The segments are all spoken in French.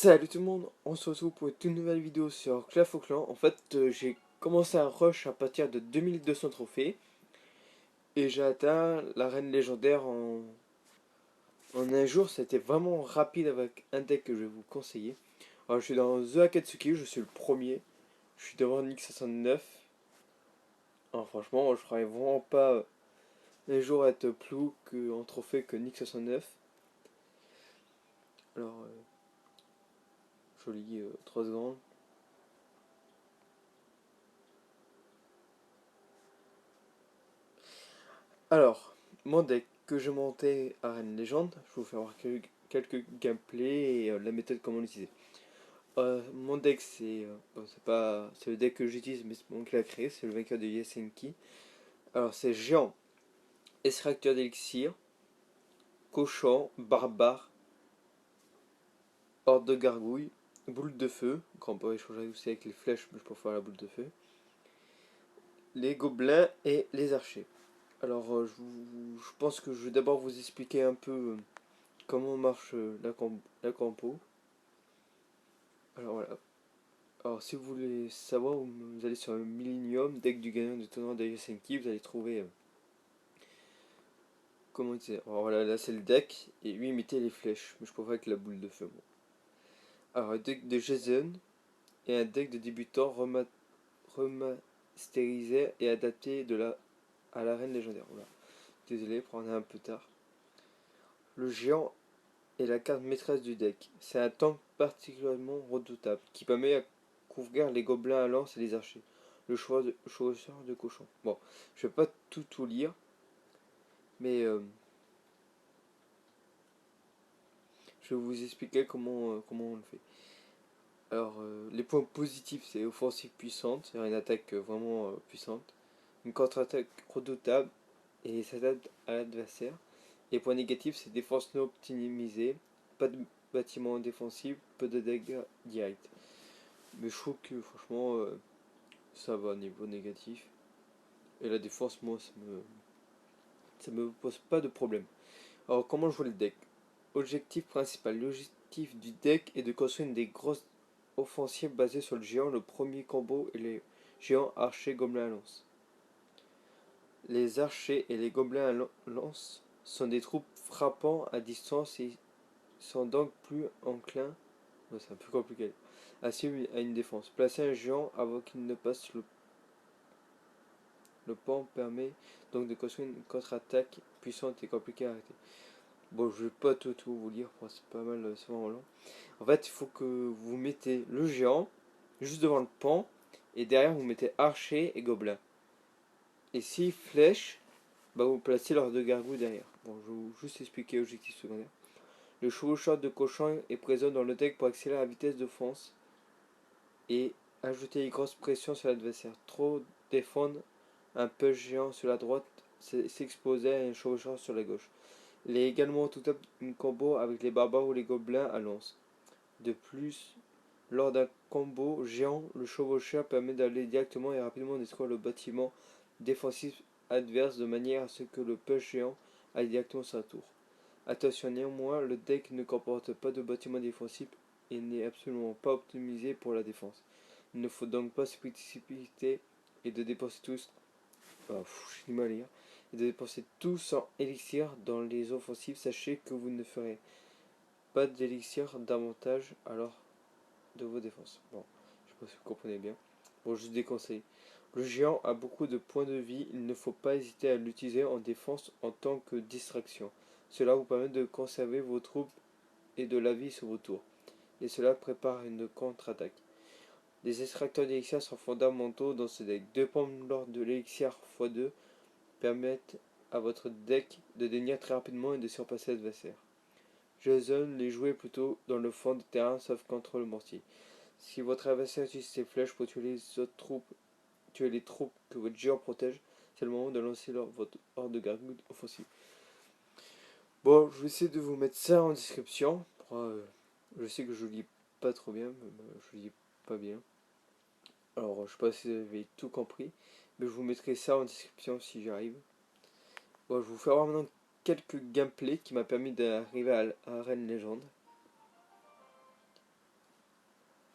Salut tout le monde, on se retrouve pour une toute nouvelle vidéo sur Clash of Clans. En fait, j'ai commencé un rush à partir de 2200 trophées et j'ai atteint l'arène légendaire en un jour. C'était vraiment rapide avec un deck que je vais vous conseiller. Alors, je suis dans The Akatsuki, je suis le premier. Je suis devant Nick 69. Alors, franchement, je croyais vraiment pas un jour être plus en trophée que Nick 69. Alors, je lis 3 secondes. Alors, mon deck que je montais à Arène Légende, je vais vous faire voir quelques gameplays et la méthode comment l'utiliser. Mon deck bon, c'est le deck que j'utilise mais c'est moi qui l'a créé, c'est le vainqueur de Yasenki. Alors c'est géant, extracteur d'élixir, cochon, barbare, horde de gargouille, boule de feu, qu'on peut échanger aussi avec les flèches mais je préfère la boule de feu, les gobelins et les archers. Alors je pense que je vais d'abord vous expliquer un peu comment marche la compo. Alors voilà. Alors si vous voulez savoir, vous allez sur le Millennium, deck du gagnant du tournoi de Helsinki, vous allez trouver comment dire. Alors voilà, là c'est le deck, et lui mettez les flèches, mais je préfère avec la boule de feu. Bon. Alors un deck de Jason et un deck de débutant remasterisé et adapté à l'arène légendaire. Voilà. Désolé, prendre un peu tard. Le géant est la carte maîtresse du deck. C'est un tank particulièrement redoutable qui permet à couvrir les gobelins à lance et les archers. Le choix de cochon. Bon, je vais pas tout lire, mais je vais vous expliquer comment on le fait. Alors, les points positifs, c'est offensive puissante, c'est une attaque vraiment puissante, une contre-attaque redoutable et s'adapte à l'adversaire. Les points négatifs, c'est défense non optimisée, pas de bâtiment défensif, peu de dégâts directs. Mais je trouve que franchement, ça va niveau négatif. Et la défense, moi, ça me pose pas de problème. Alors, comment jouer le deck? Objectif principal. L'objectif du deck est de construire des grosses offensives basées sur le géant. Le premier combo est les géants archers gobelins à lance. Les archers et les gobelins à lance sont des troupes frappant à distance et sont donc plus enclins, c'est un peu compliqué, à suivre à une défense. Placer un géant avant qu'il ne passe le pont permet donc de construire une contre-attaque puissante et compliquée à arrêter. Bon, je vais pas tout vous lire, c'est pas mal, c'est vraiment long. En fait, il faut que vous mettez le géant juste devant le pont et derrière vous mettez archer et gobelin. Et si flèche, bah vous placez leurs deux gargouilles derrière. Bon, je vais vous juste expliquer l'objectif secondaire. Le chevaucheur de cochon est présent dans le deck pour accélérer la vitesse de fonce et ajouter une grosse pression sur l'adversaire. Trop défendre un peu géant sur la droite, s'exposer à un chevaucheur sur la gauche. Il est également tout up une combo avec les barbares ou les gobelins à lance. De plus, lors d'un combo géant, le chevaucheur permet d'aller directement et rapidement détruire le bâtiment défensif adverse de manière à ce que le push géant aille directement sur la tour. Attention néanmoins, le deck ne comporte pas de bâtiment défensif et n'est absolument pas optimisé pour la défense. Il ne faut donc pas se précipiter et de dépenser tous. J'ai du mal à lire. Et de dépenser tout sans élixir dans les offensives. Sachez que vous ne ferez pas d'élixir d'avantage alors de vos défenses. Bon, je sais pas si vous comprenez bien. Bon, je vous déconseille. Le géant a beaucoup de points de vie, il ne faut pas hésiter à l'utiliser en défense en tant que distraction. Cela vous permet de conserver vos troupes et de la vie sur vos tours. Et cela prépare une contre-attaque. Les extracteurs d'élixir sont fondamentaux dans ce deck. Deux pompes lors de l'élixir x2 permettent à votre deck de devenir très rapidement et de surpasser l'adversaire. Jason les jouer plutôt dans le fond de terrain sauf contre le mortier. Si votre adversaire utilise ses flèches pour tuer les troupes que votre géant protège, c'est le moment de lancer votre horde de gargouilles offensive. Bon, je vais essayer de vous mettre ça en description. Je sais que je lis pas trop bien, je lis pas bien. Alors, je sais pas si vous avez tout compris, mais je vous mettrai ça en description si j'arrive. Bon, je vais vous faire voir maintenant quelques gameplays qui m'a permis d'arriver à Arène Légende.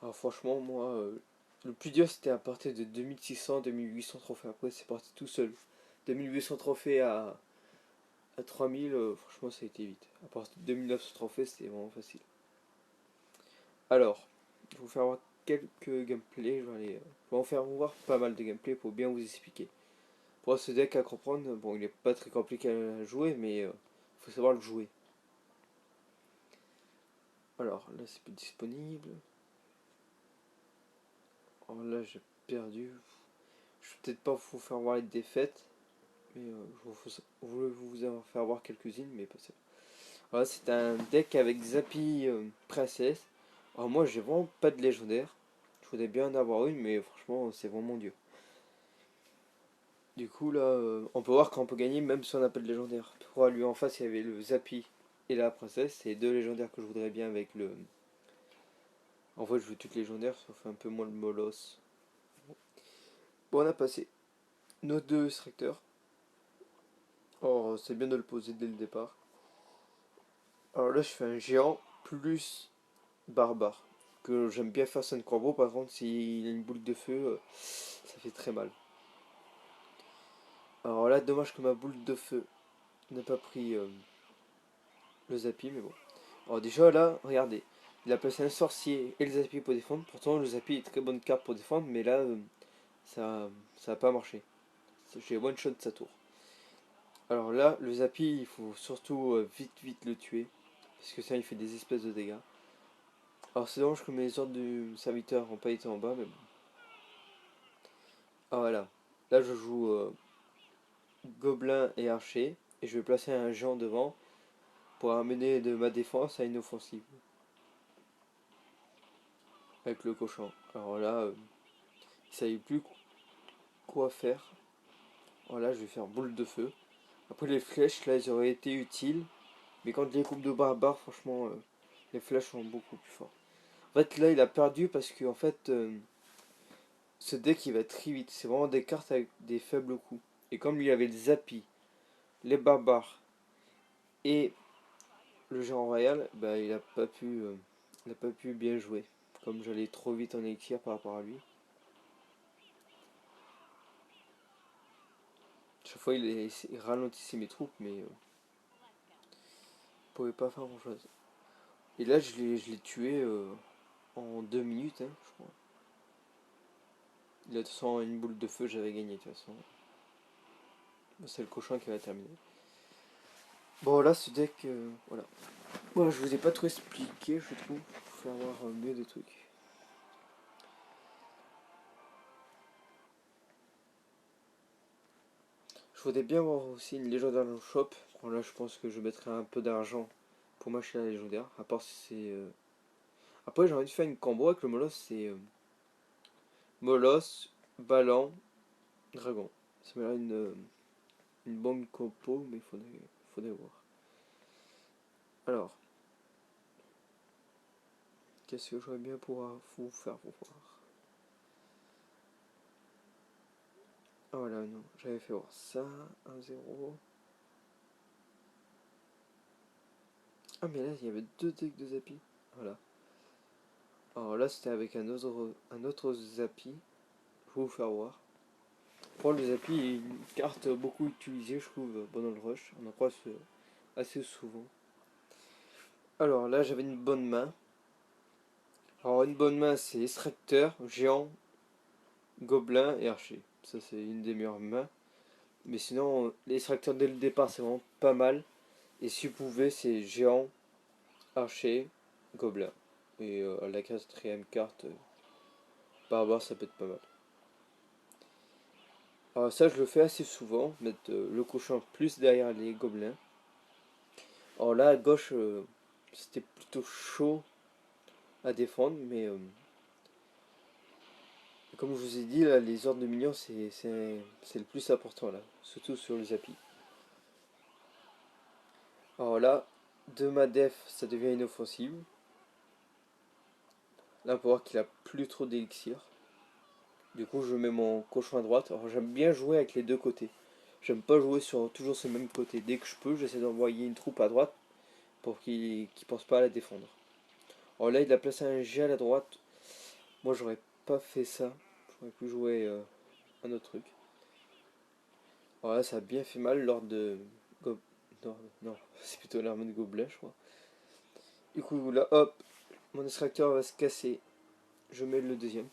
Alors franchement, moi, le plus dur c'était à partir de 2600-2800 trophées. Après, c'est parti tout seul. 2800 trophées à 3000, franchement, ça a été vite. À partir de 2900 trophées, c'était vraiment facile. Alors, je vais vous faire voir quelques gameplays. Je vais en faire voir pas mal de gameplays pour bien vous expliquer. Pour ce deck à comprendre, bon, il est pas très compliqué à jouer, mais faut savoir le jouer. Alors, là, c'est plus disponible. Alors là, j'ai perdu. Je vais peut-être pas vous faire voir les défaites, mais je voulais vous en faire voir quelques-unes, mais pas ça. Voilà, c'est un deck avec Zappy Princess. Alors moi, j'ai vraiment pas de légendaire. Je voudrais bien en avoir une, mais franchement, c'est vraiment dur. Du coup, là, on peut voir qu'on peut gagner même si on n'a pas de légendaire. Pour lui en face, il y avait le Zappy et la princesse. C'est deux légendaires que je voudrais bien avec le. En fait, je veux toutes légendaires, sauf un peu moins le Moloss. Bon, on a passé nos deux extracteurs. Or, c'est bien de le poser dès le départ. Alors là, je fais un géant plus barbare. Que j'aime bien faire Sun Corbeau, par contre, s'il a une boule de feu, ça fait très mal. Alors là, dommage que ma boule de feu n'a pas pris le Zappy, mais bon. Alors déjà là, regardez, il a placé un sorcier et le Zappy pour défendre. Pourtant, le Zappy est très bonne carte pour défendre, mais là, ça a pas marché. J'ai one shot de sa tour. Alors là, le Zappy, il faut surtout vite le tuer, parce que ça, il fait des espèces de dégâts. Alors c'est dommage que mes ordres du serviteur n'ont pas été en bas, mais bon. Ah voilà, là je joue gobelin et archer, et je vais placer un géant devant pour amener de ma défense à une offensive avec le cochon. Alors là, il ne savait plus quoi faire. Alors là, je vais faire boule de feu. Après les flèches, là, ils auraient été utiles, mais quand les coupes de barbare, franchement, les flèches sont beaucoup plus fortes. En fait, là, il a perdu parce que, en fait, ce deck, il va très vite. C'est vraiment des cartes avec des faibles coups. Et comme lui avait le Zappy, les barbares et le géant royal, bah, il a pas pu bien jouer. Comme j'allais trop vite en élixir par rapport à lui. Chaque fois, il ralentissait mes troupes, mais il pouvait pas faire grand chose. Et là, je l'ai tué en 2 minutes, hein, je crois. Il a de toute façon une boule de feu, j'avais gagné de toute façon. C'est le cochon qui va terminer. Bon, là, ce deck, voilà. Bon, je vous ai pas trop expliqué, je trouve. Il faut avoir mieux des trucs. Je voudrais bien avoir aussi une légendaire dans le shop. Bon, là, je pense que je mettrai un peu d'argent pour m'acheter la légendaire. À part si c'est. Après, j'ai envie de faire une combo avec le Moloss. C'est Moloss, Ballon, Dragon. Ça me une bonne compo, mais faudrait voir. Alors, qu'est-ce que j'aurais bien pouvoir vous faire pour voir? Ah voilà, non, j'avais fait voir ça, 1-0. Ah mais là, il y avait deux decks de Zappy. Voilà. Alors là, c'était avec un autre Zappy. Je vais vous faire voir. Pour le Zappy est une carte beaucoup utilisée, je trouve, pendant le rush. On en croise assez souvent. Alors là, j'avais une bonne main. Alors une bonne main, c'est extracteur, géant, gobelin et archer. Ça, c'est une des meilleures mains. Mais sinon, l'extracteur dès le départ, c'est vraiment pas mal. Et si vous pouvez, c'est géant, archer, gobelin. Et la quatrième carte, barbare, ça peut être pas mal. Alors ça, je le fais assez souvent, mettre le cochon plus derrière les gobelins. Alors là, à gauche, c'était plutôt chaud à défendre, mais comme je vous ai dit, là, les ordres de minions, c'est le plus important, là, surtout sur le Zappy. Alors là, de ma def, ça devient une offensive. Là, on peut voir qu'il a plus trop d'élixir. Du coup, je mets mon cochon à droite. Alors, j'aime bien jouer avec les deux côtés. J'aime pas jouer sur toujours ce même côté. Dès que je peux, j'essaie d'envoyer une troupe à droite pour qu'il ne pense pas à la défendre. Alors là, il a placé un G à la droite. Moi, j'aurais pas fait ça. J'aurais pu jouer un autre truc. Alors là, ça a bien fait mal lors de... Non, non, c'est plutôt l'armée de gobelins, je crois. Du coup, là, hop, mon extracteur va se casser. Je mets le deuxième.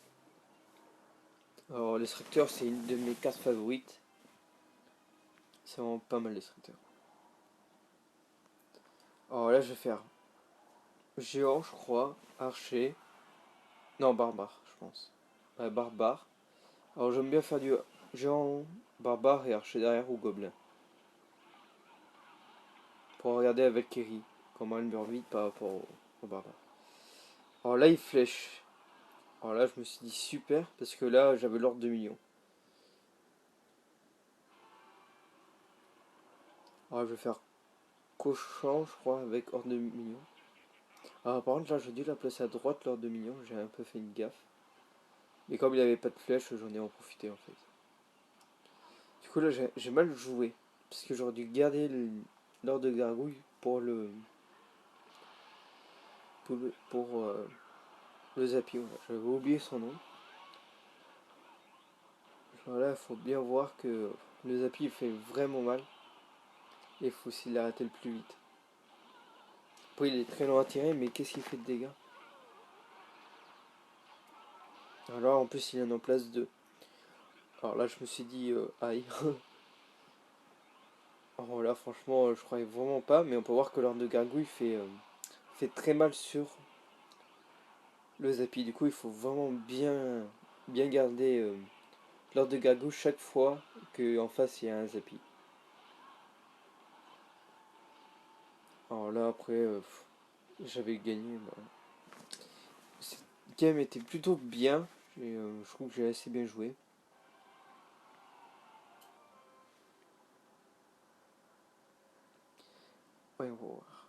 Alors, l'extracteur, c'est une de mes cartes favorites. C'est vraiment pas mal, l'extracteur. Alors là, je vais faire géant, je crois, archer. Non, barbare, je pense. Ouais, barbare. Alors, j'aime bien faire du géant, barbare et archer derrière ou gobelin. Pour regarder avec Kerry comment elle meurt vite par rapport au barbare. Alors là, il flèche. Alors là, je me suis dit super, parce que là, j'avais l'ordre de million. Alors je vais faire cochon, je crois, avec ordre de million. Alors par contre, là, j'ai dû la placer à droite, l'ordre de million. J'ai un peu fait une gaffe. Mais comme il avait pas de flèche, j'en ai en profité en fait. Du coup, là, j'ai mal joué. Parce que j'aurais dû garder l'ordre de gargouille pour le Zappy. Voilà. J'avais oublié son nom. Alors là, il faut bien voir que le Zappy fait vraiment mal. Et il faut aussi l'arrêter le plus vite. Après, il est très long à tirer, mais qu'est-ce qu'il fait de dégâts? Alors en plus, il en place deux. Alors là, je me suis dit, aïe. Alors là, franchement, je croyais vraiment pas, mais on peut voir que l'ordre de gargouille fait très mal sur le Zappy. Du coup, il faut vraiment bien garder l'ordre de gargouille chaque fois qu'en face il y a un Zappy. Alors là, après, j'avais gagné. Bah. Cette game était plutôt bien, et je trouve que j'ai assez bien joué. Ouais, on va voir.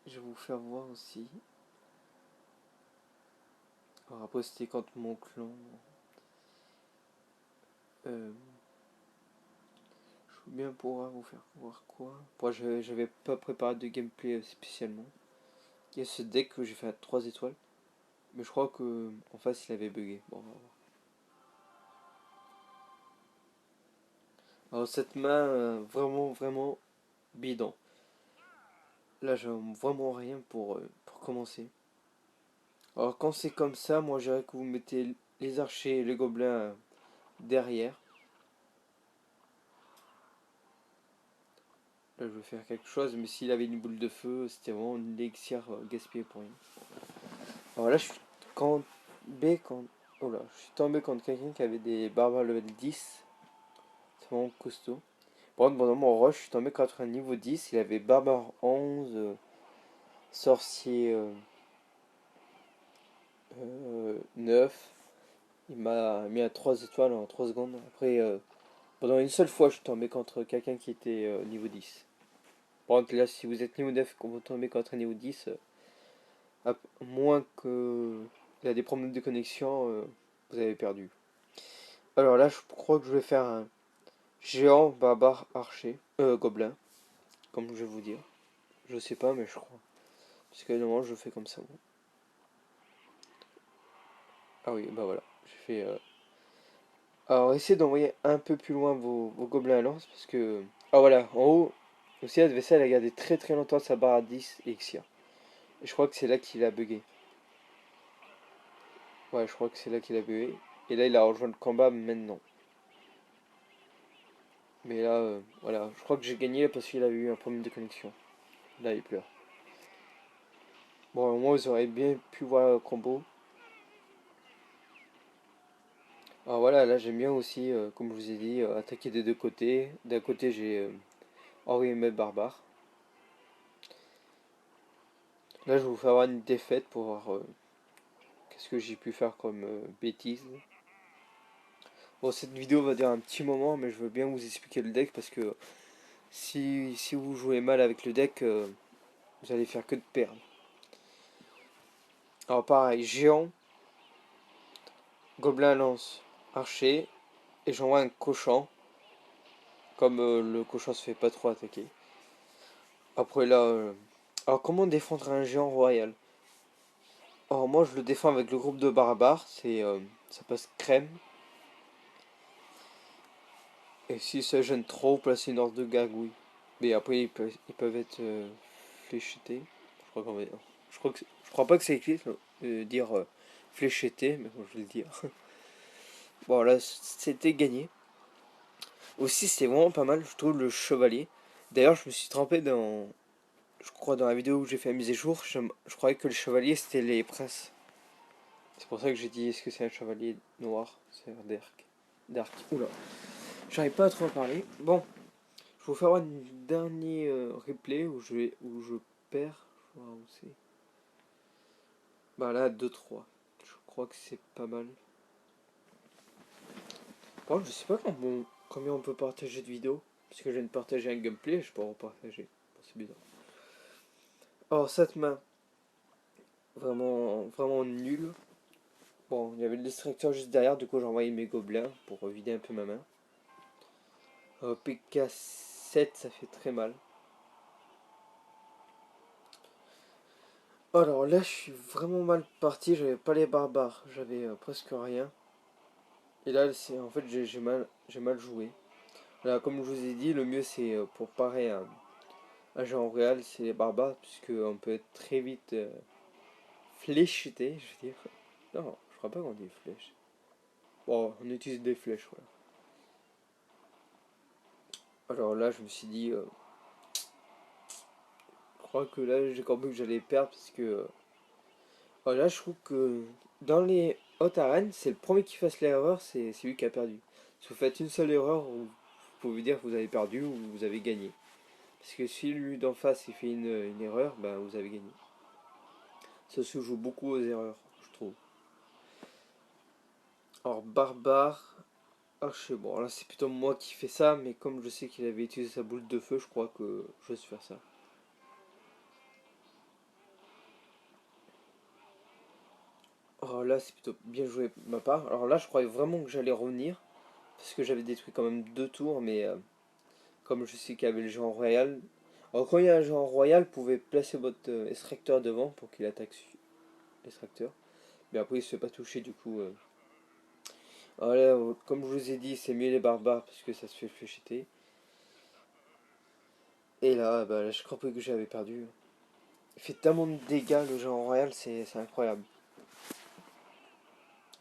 Je vais vous faire voir aussi. Alors après, c'était contre mon clan. Euh, je veux bien pouvoir vous faire voir quoi. Moi, j'avais pas préparé de gameplay spécialement. Il y a ce deck que j'ai fait à 3 étoiles. Mais je crois que en face il avait bugué. Bon, on va voir. Alors cette main, vraiment bidon. Là j'ai vraiment rien pour commencer. Alors quand c'est comme ça, moi je dirais que vous mettez les archers et les gobelins derrière. Là je vais faire quelque chose, mais s'il avait une boule de feu, c'était vraiment une élixir gaspillé pour rien. Alors là je suis tombé quand... Oh là, je suis tombé contre quelqu'un qui avait des barbares level 10. C'est vraiment costaud. Par contre, pendant mon rush, je suis tombé contre un niveau 10. Il avait barbare 11, sorcier 9. Il m'a mis à 3 étoiles en 3 secondes. Après, pendant une seule fois, je suis tombé contre quelqu'un qui était niveau 10. Par contre, là, si vous êtes niveau 9 et que vous tombez contre un niveau 10, à moins que il y a des problèmes de connexion, vous avez perdu. Alors là, je crois que je vais faire un géant barbare archer, gobelin, comme je vais vous dire. Je sais pas, mais je crois. Parce que normalement, je fais comme ça. Bon. Ah oui, bah voilà. J'ai fait. Alors, essayez d'envoyer un peu plus loin vos gobelins à lance. Parce que. Ah voilà, en haut, aussi, l'adversaire a gardé très longtemps sa barre à 10 et Exia. Et je crois que c'est là qu'il a bugué. Ouais, je crois que c'est là qu'il a bugué. Et là, il a rejoint le combat maintenant. Mais là, voilà. Je crois que j'ai gagné parce qu'il avait eu un problème de connexion. Là, il pleure. Bon, au moins, vous aurez bien pu voir le combo. Alors voilà, là, j'aime bien aussi, comme je vous ai dit, attaquer des deux côtés. D'un côté, j'ai Henri et Barbare. Là, je vais vous faire avoir une défaite pour voir qu'est-ce que j'ai pu faire comme bêtise. Bon, cette vidéo va durer un petit moment, mais je veux bien vous expliquer le deck parce que si vous jouez mal avec le deck, vous allez faire que de perdre. Alors pareil, géant, gobelin lance, archer, et j'envoie un cochon, comme le cochon se fait pas trop attaquer. Après là, alors comment défendre un géant royal? Alors moi je le défends avec le groupe de barbares, ça passe crème. Et si ça gêne trop, placer une horde de gargouilles. Mais après ils peuvent être fléchetés. Je crois qu'on va je crois pas que c'est écrit dire flécheté, mais bon, je vais le dire. Bon là c'était gagné. Aussi c'était vraiment pas mal, je trouve le chevalier. D'ailleurs je me suis trompé je crois dans la vidéo où j'ai fait la mise à jour, je croyais que le chevalier c'était les princes. C'est pour ça que j'ai dit est-ce que c'est un chevalier noir? C'est un Dark. Oula. J'arrive pas à trop en parler. Bon, je vais vous faire un dernier replay où je perds. Je vois où c'est. Bah là, 2-3. Je crois que c'est pas mal. Par contre, je sais pas combien on peut partager de vidéos. Parce que je viens de partager un gameplay, je peux en repartager. Bon, c'est bizarre. Alors, cette main, vraiment nulle. Bon, il y avait le distracteur juste derrière, du coup j'ai envoyé mes gobelins pour vider un peu ma main. PK7, ça fait très mal. Alors là, je suis vraiment mal parti. J'avais pas les barbares, j'avais presque rien. Et là, en fait, j'ai mal joué. Là, comme je vous ai dit, le mieux c'est pour parer un jeu en réel, c'est les barbares, puisque on peut être très vite flécheté, je veux dire. Non, je crois pas qu'on dit flèche. Bon, on utilise des flèches, voilà. Alors là, je me suis dit, je crois que là, j'ai compris que j'allais perdre, parce que là, je trouve que dans les hautes arènes, c'est le premier qui fasse l'erreur, c'est lui qui a perdu. Si vous faites une seule erreur, vous pouvez dire que vous avez perdu ou vous avez gagné. Parce que si lui d'en face il fait une erreur, ben vous avez gagné. Ça se joue beaucoup aux erreurs, je trouve. Alors, barbare, archer, bon là c'est plutôt moi qui fais ça, mais comme je sais qu'il avait utilisé sa boule de feu, je crois que je vais faire ça. Alors là c'est plutôt bien joué de ma part. Alors là je croyais vraiment que j'allais revenir, parce que j'avais détruit quand même 2 tours, mais comme je sais qu'il y avait le géant royal. Alors quand il y a un géant royal, vous pouvez placer votre extracteur devant pour qu'il attaque l'extracteur. Mais après il se fait pas toucher du coup. Alors là, comme je vous ai dit, c'est mieux les barbares parce que ça se fait flécheter. Et là, bah, là je crois pas que j'avais perdu. Il fait tellement de dégâts le géant royal, c'est incroyable.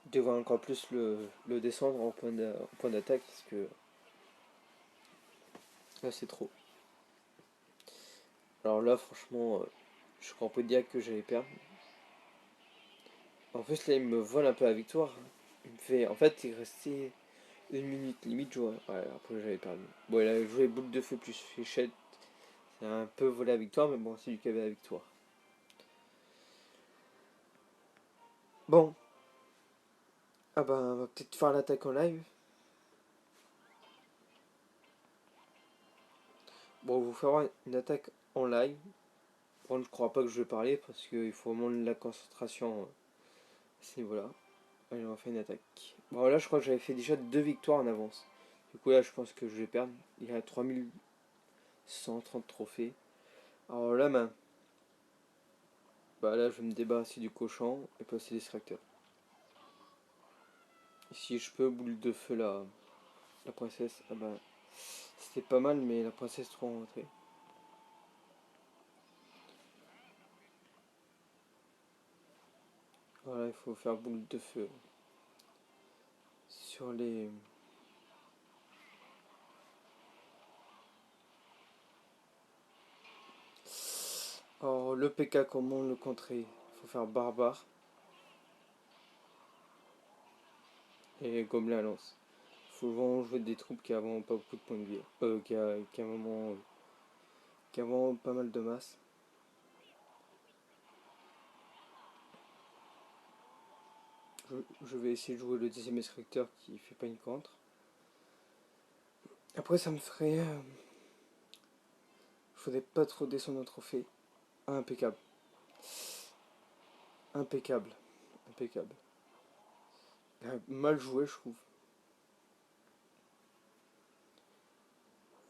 Je devrais encore plus le descendre en point d'attaque parce que là c'est trop. Alors là franchement, je crois pas dire que j'allais perdre. En plus là il me vole un peu la victoire. Il me fait. En fait il restait 1 minute limite jouer. Ouais, après j'avais perdu. Bon il a joué boule de feu plus fléchette. C'est un peu volé la victoire, mais bon c'est lui qui avait la victoire. Bon. Ah bah on va peut-être faire l'attaque en live. Bon, on va vous faire une attaque en live. Bon, je crois pas que je vais parler parce qu'il faut vraiment de la concentration à ce niveau-là. Allez, on va faire une attaque. Bon, là, je crois que j'avais fait déjà 2 victoires en avance. Du coup, là, je pense que je vais perdre. Il y a 3130 trophées. Alors là, bah là, je vais me débarrasser du cochon et passer l'extracteur. Si je peux, boule de feu la princesse. Ah bah, c'était pas mal, mais la princesse trop rentrée. Voilà, il faut faire boule de feu sur les. Alors, le PK, comment le contrer? Il faut faire barbare et gobelin à lance. Il faut vraiment jouer des troupes qui n'ont pas beaucoup de points de vie. Qui a vraiment pas mal de masse. Je vais essayer de jouer le 10ème extracteur qui fait pas une contre. Après, ça me ferait. Faudrait pas trop descendre en trophée. Ah, impeccable. Impeccable. Impeccable. Mal joué, je trouve.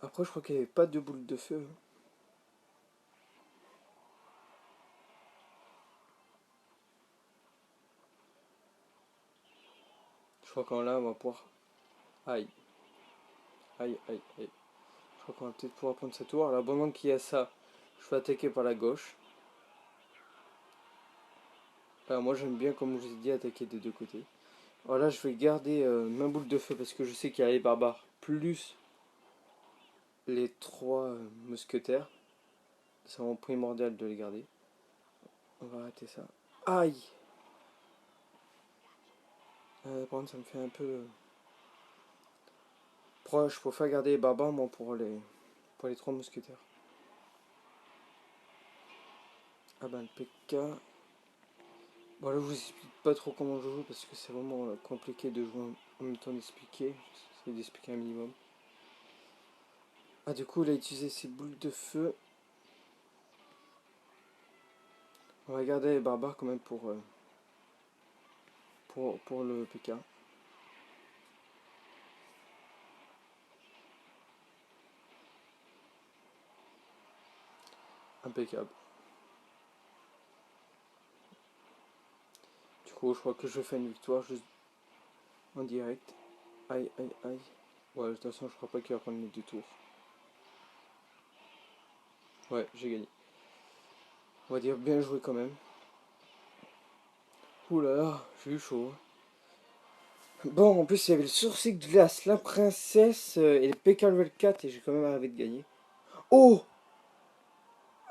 Après, je crois qu'il n'y avait pas de boule de feu. crois qu'en là, on va pouvoir... Aïe. Aïe, aïe, aïe. Je crois qu'on va peut-être pouvoir prendre cette tour. Alors, pendant qu'il y a ça, je vais attaquer par la gauche. Alors, moi, j'aime bien, comme je vous ai dit, attaquer des deux côtés. Alors là, je vais garder ma boule de feu parce que je sais qu'il y a les barbares plus les trois mousquetaires. C'est vraiment primordial de les garder. On va arrêter ça. Aïe! Par contre, ça me fait un peu proche. Je préfère garder les barbares, moi, pour les trois mousquetaires. Ah ben, le PK. Bon, là, je vous explique pas trop comment je joue parce que c'est vraiment compliqué de jouer en même temps d'expliquer. J'essaie d'expliquer un minimum. Ah, du coup, il a utilisé ses boules de feu. On va garder les barbares quand même pour le PK. Impeccable. Du coup, je crois que je fais une victoire juste en direct. Aïe, aïe, aïe. Ouais, de toute façon, je crois pas qu'il va prendre les deux tours. Ouais, j'ai gagné. On va dire bien joué quand même. Ouh là là, j'ai eu chaud. Bon, en plus, il y avait le sourcil de glace, la princesse et le PK level 4 et j'ai quand même arrivé de gagner. Oh!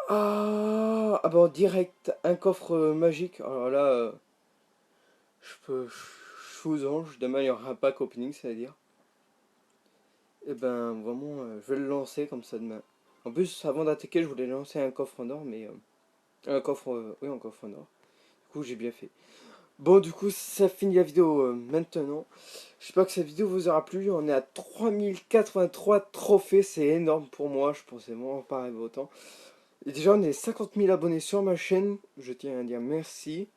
Ah bah en direct, un coffre magique. Alors là, je vous ange. Demain, il y aura un pack opening, ça veut dire. Et ben, vraiment, je vais le lancer comme ça demain. En plus, avant d'attaquer, je voulais lancer un coffre en or, mais... oui, un coffre en or. Du coup, j'ai bien fait. Bon, du coup, ça finit la vidéo maintenant. J'espère que cette vidéo vous aura plu. On est à 3083 trophées. C'est énorme pour moi. Je pensais vraiment pas arriver autant. Et déjà, on est 50 000 abonnés sur ma chaîne. Je tiens à dire merci.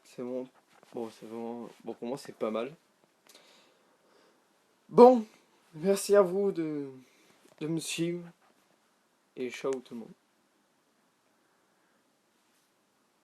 C'est vraiment... Bon, c'est vraiment... Bon, pour moi, c'est pas mal. Bon, merci à vous de me suivre. Et ciao tout le monde.